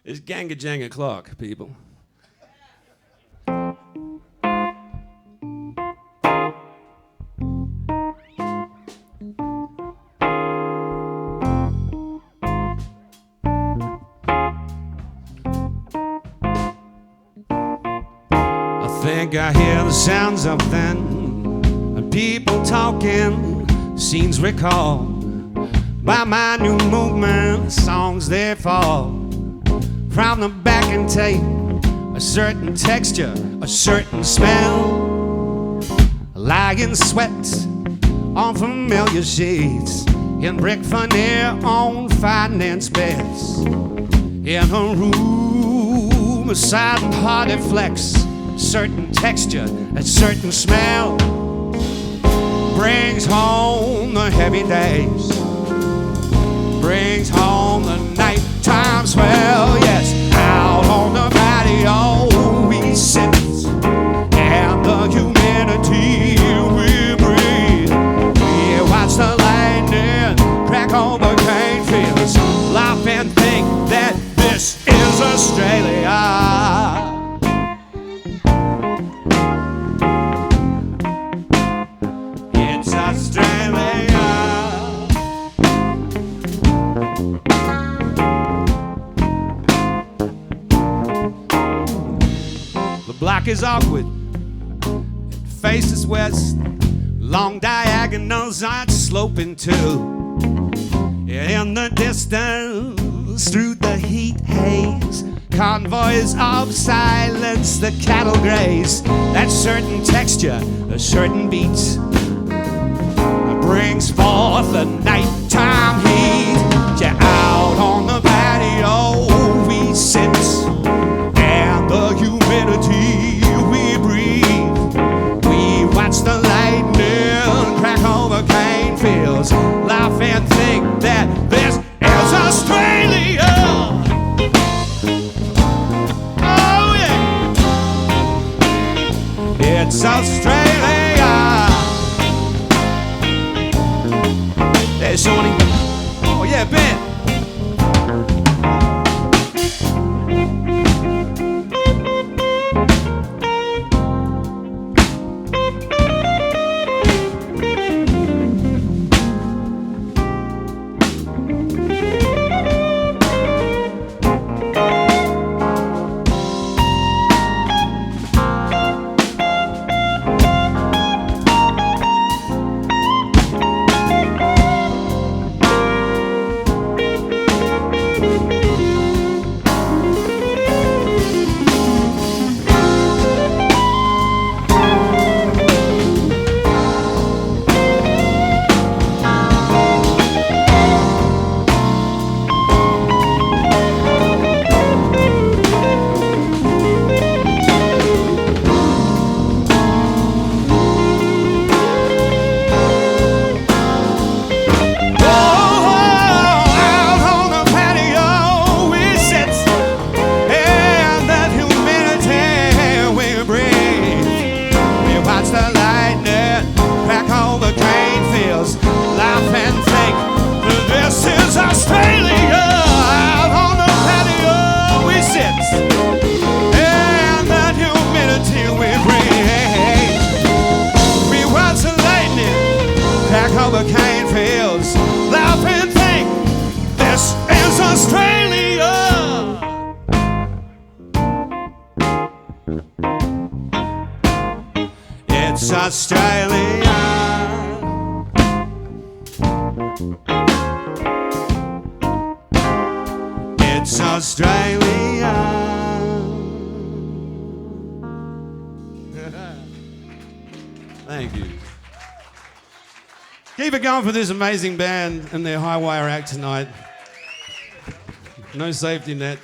It's Ganga Janga Clock, people. I think I hear the sounds of then, people talking, scenes recalled by my new movement, songs they fall from the back and tape, a certain texture, a certain smell, lying sweat on familiar sheets, in brick veneer on finance beds, in a room, a silent hearted flex, certain texture, a certain smell, brings home the heavy days, brings home the nighttime swell. Yes, out on the patio we sit, and the humidity we breathe. We watch the lightning crack on the cane fields, laugh and think that this is Australia. It's Australia. The block is awkward, it faces west, long diagonals are sloping too. In the distance, through the heat haze, convoys of silence, the cattle graze. That certain texture, a certain beat, brings forth the nighttime heat. Yeah, out on the patio we sit, and the humidity we breathe. We watch the lightning crack over cane fields, laugh and think that this is Australia. Oh yeah, it's Australia. Hey, Shawnee. Oh yeah, Ben. Over cane fields, laugh and think this is Australia. It's Australia. It's Australia. Thank you. Keep it going for this amazing band and their high wire act tonight. No safety net.